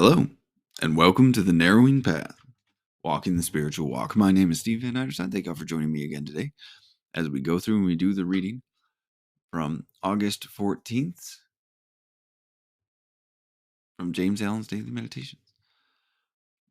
Hello, and welcome to the Narrowing Path, Walking the Spiritual Walk. My name is Steve Van Anderson. Thank you for joining me again today as we go through and we do the reading from August 14th from James Allen's Daily Meditations.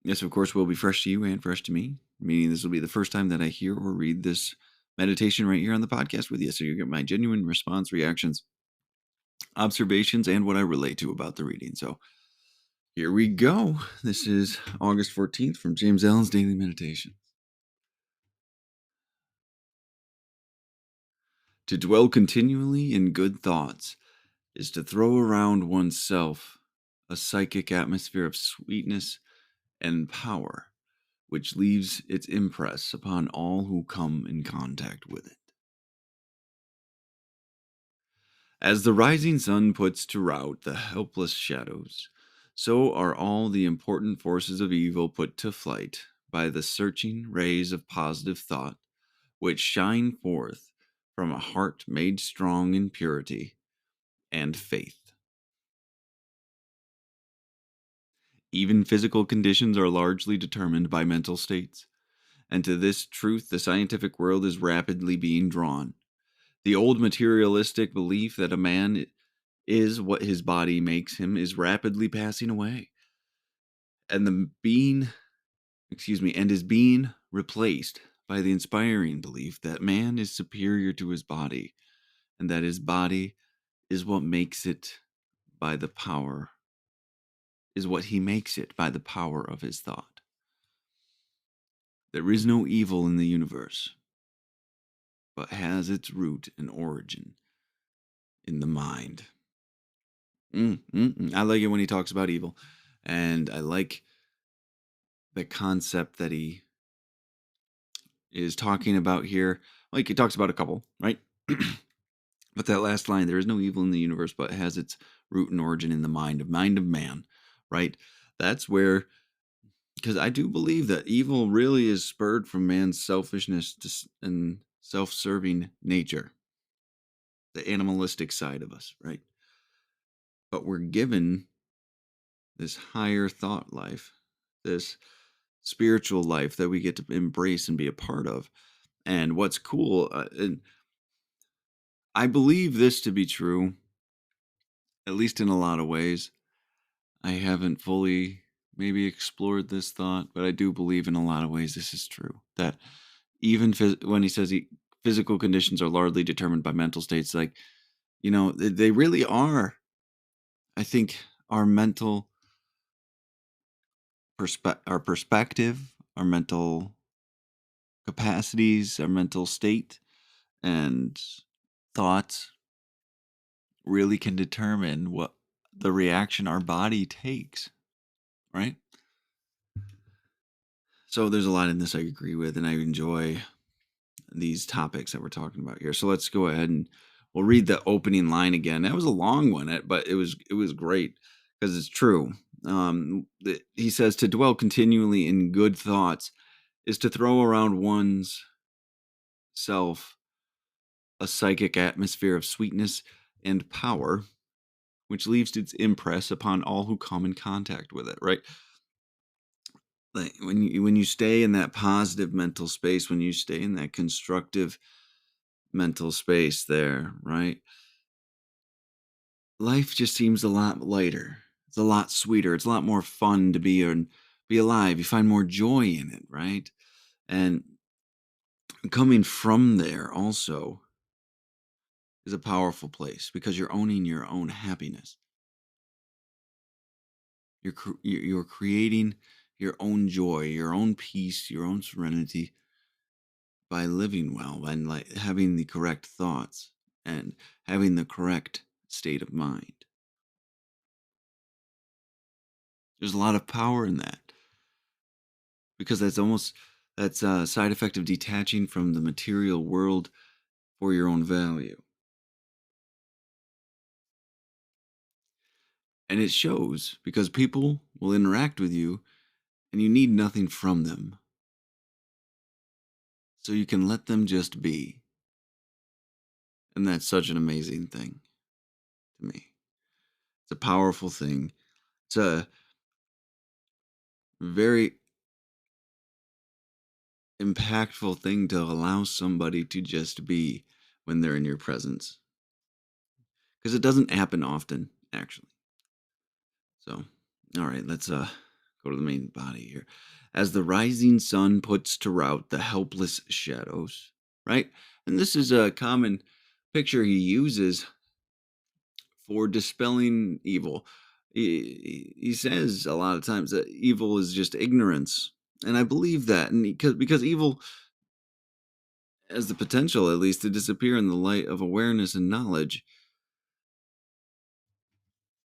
This, of course, will be fresh to you and fresh to me, meaning this will be the first time that I hear or read this meditation right here on the podcast with you. So you get my genuine response, reactions, observations, and what I relate to about the reading. So here we go. This is August 14th from James Allen's Daily Meditation. To dwell continually in good thoughts is to throw around oneself a psychic atmosphere of sweetness and power, which leaves its impress upon all who come in contact with it. As the rising sun puts to rout the helpless shadows, so are all the important forces of evil put to flight by the searching rays of positive thought, which shine forth from a heart made strong in purity and faith. Even physical conditions are largely determined by mental states, and to this truth the scientific world is rapidly being drawn. The old materialistic belief that a man is what his body makes him is rapidly passing away, and is being replaced by the inspiring belief that man is superior to his body, and that his body is what makes it by the power is what he makes it by the power of his thought. There is no evil in the universe, but has its root and origin in the mind. I like it when he talks about evil, and I like the concept that he is talking about here. Like he talks about a couple, right? But that last line, there is no evil in the universe, but has its root and origin in the mind of man, right? That's where, because I do believe that evil really is spurred from man's selfishness and self-serving nature, the animalistic side of us, right? But we're given this higher thought life, this spiritual life that we get to embrace and be a part of. And what's cool, and I believe this to be true, at least in a lot of ways. I haven't fully maybe explored this thought, but I do believe in a lot of ways this is true. That even when he says physical conditions are largely determined by mental states, like, they really are. I think our mental our perspective, our mental capacities, our mental state, and thoughts really can determine what the reaction our body takes, right? So there's a lot in this I agree with, and I enjoy these topics that we're talking about here. So let's go ahead and we'll read the opening line again. That was a long one, but it was great because it's true. He says to dwell continually in good thoughts is to throw around one's self a psychic atmosphere of sweetness and power, which leaves its impress upon all who come in contact with it, right? Like when you stay in that positive mental space, when you stay in that constructive mental space there, right? Life just seems a lot lighter. It's a lot sweeter. It's a lot more fun to be alive. You find more joy in it, right? And coming from there also is a powerful place because you're owning your own happiness. You're creating your own joy, your own peace, your own serenity by living well and like having the correct thoughts and having the correct state of mind. There's a lot of power in that because that's a side effect of detaching from the material world for your own value. And it shows because people will interact with you and you need nothing from them. So you can let them just be. And that's such an amazing thing to me. It's a powerful thing. It's a very impactful thing to allow somebody to just be when they're in your presence, because it doesn't happen often, actually. So, all right, let's go to the main body here. As the rising sun puts to rout the helpless shadows, right? And this is a common picture he uses for dispelling evil. He says a lot of times that evil is just ignorance, and I believe that, and because evil has the potential, at least, to disappear in the light of awareness and knowledge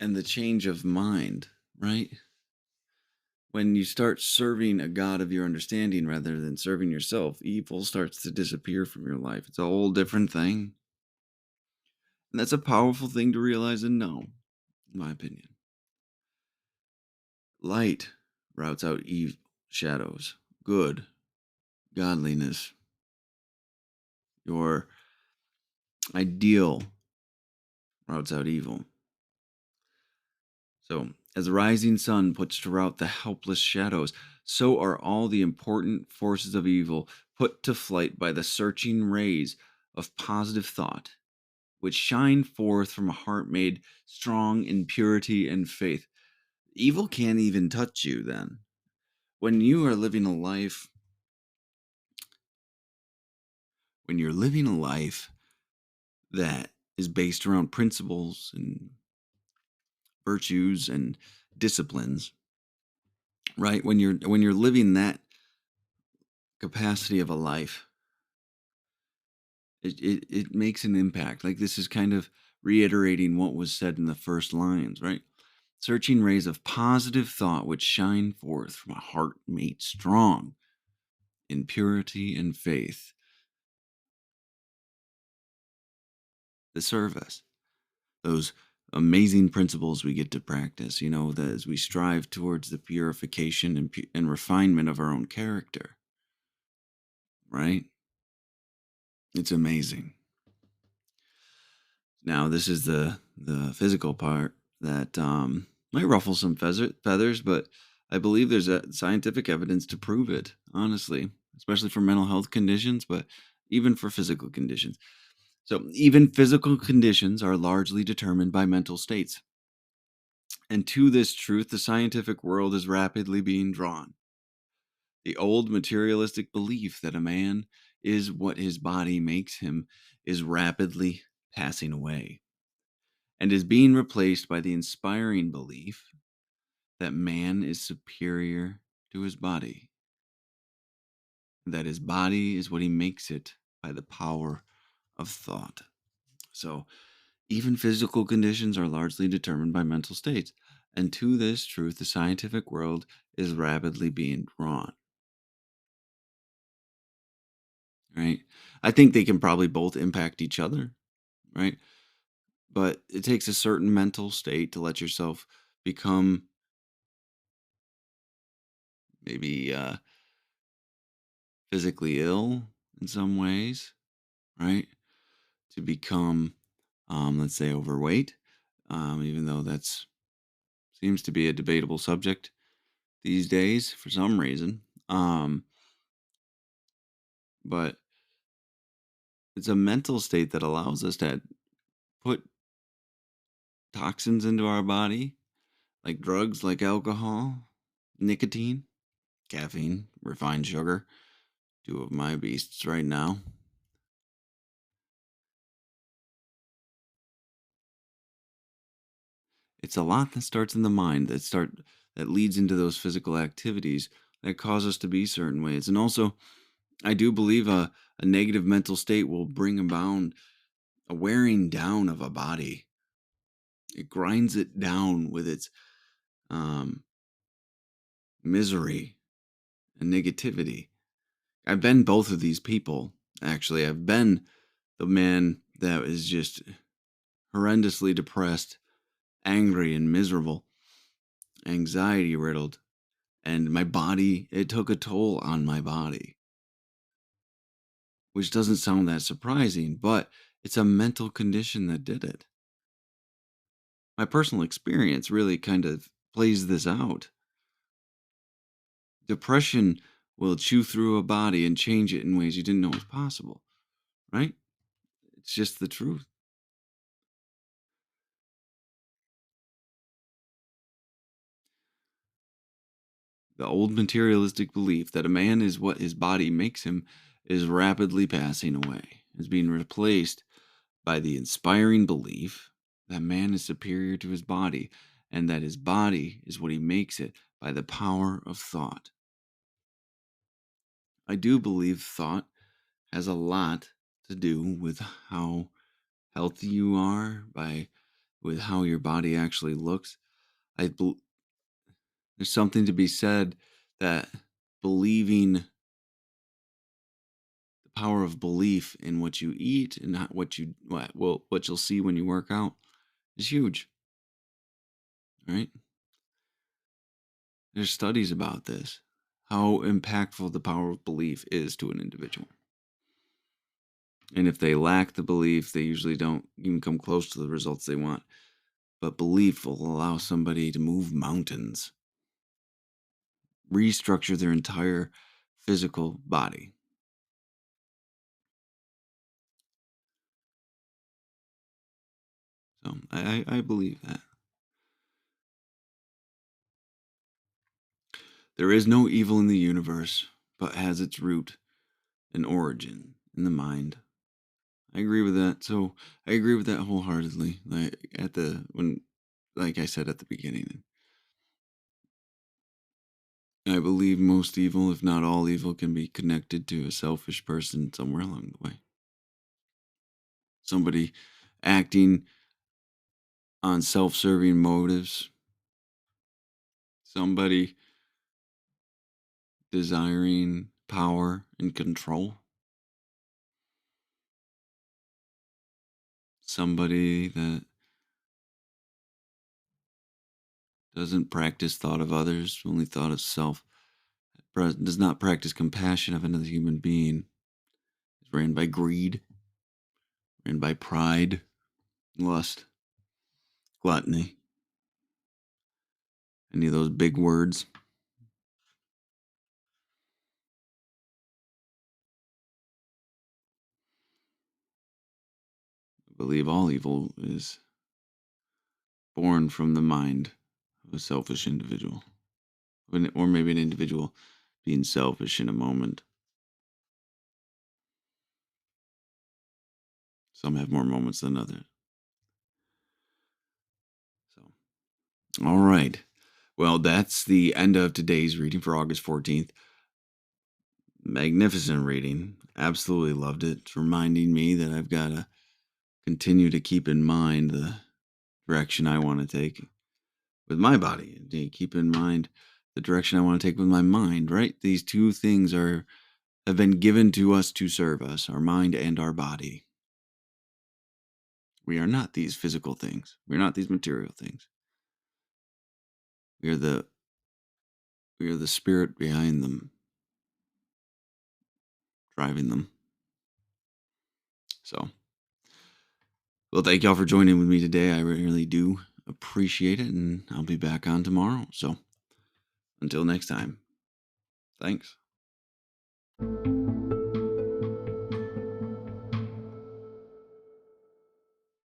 and the change of mind, right? When you start serving a God of your understanding rather than serving yourself, evil starts to disappear from your life. It's a whole different thing. And that's a powerful thing to realize and know, in my opinion. Light routes out evil, shadows, good, godliness, your ideal routes out evil. So, as the rising sun puts to rout the helpless shadows, so are all the important forces of evil put to flight by the searching rays of positive thought, which shine forth from a heart made strong in purity and faith. Evil can't even touch you then. When you are living a life, when you're living a life that is based around principles and virtues and disciplines, right? When you're living that capacity of a life, it makes an impact. Like, this is kind of reiterating what was said in the first lines, right? Searching rays of positive thought which shine forth from a heart made strong in purity and faith, the service, those amazing principles we get to practice, that as we strive towards the purification and refinement of our own character, right? It's amazing. Now, this is the physical part that might ruffle some feathers, but I believe there's a scientific evidence to prove it, honestly, especially for mental health conditions, but even for physical conditions. So, even physical conditions are largely determined by mental states. And to this truth, the scientific world is rapidly being drawn. The old materialistic belief that a man is what his body makes him is rapidly passing away and is being replaced by the inspiring belief that man is superior to his body, that his body is what he makes it by the power of thought. So, even physical conditions are largely determined by mental states. And to this truth, the scientific world is rapidly being drawn, right? I think they can probably both impact each other, right? But it takes a certain mental state to let yourself become maybe physically ill in some ways, right? To become, let's say, overweight, even though that's seems to be a debatable subject these days for some reason. But it's a mental state that allows us to put toxins into our body, like drugs, like alcohol, nicotine, caffeine, refined sugar, two of my beasts right now. It's a lot that starts in the mind that leads into those physical activities that cause us to be certain ways. And also, I do believe a negative mental state will bring about a wearing down of a body. It grinds it down with its um, misery and negativity. I've been both of these people, actually. I've been the man that is just horrendously depressed, angry, and miserable, anxiety riddled. And my body, it took a toll on my body, which doesn't sound that surprising, but it's a mental condition that did it. My personal experience really kind of plays this out. Depression will chew through a body and change it in ways you didn't know was possible, right? It's just the truth. The old materialistic belief that a man is what his body makes him is rapidly passing away. It's being replaced by the inspiring belief that man is superior to his body and that his body is what he makes it by the power of thought. I do believe thought has a lot to do with how healthy you are by with how your body actually looks. I bel There's something to be said that believing the power of belief in what you eat and not what you'll see when you work out is huge, right? There's studies about this, how impactful the power of belief is to an individual. And if they lack the belief, they usually don't even come close to the results they want. But belief will allow somebody to move mountains, restructure their entire physical body. So I believe that. There is no evil in the universe, but has its root and origin in the mind. I agree with that. So I agree with that wholeheartedly. Like I said at the beginning, I believe most evil, if not all evil, can be connected to a selfish person somewhere along the way. Somebody acting on self-serving motives, somebody desiring power and control, somebody that doesn't practice thought of others, only thought of self, does not practice compassion of another human being, is ran by greed, ran by pride, lust, gluttony, any of those big words. I believe all evil is born from the mind of a selfish individual, or maybe an individual being selfish in a moment. Some have more moments than others. So, all right. Well, that's the end of today's reading for August 14th. Magnificent reading. Absolutely loved it. It's reminding me that I've got to continue to keep in mind the direction I want to take with my body, and to keep in mind the direction I want to take with my mind, right? These two things have been given to us to serve us, our mind and our body. We are not these physical things. We're not these material things. We are the we are the spirit behind them, driving them. So, well, thank y'all for joining with me today. I really do appreciate it, and I'll be back on tomorrow. So, until next time, thanks.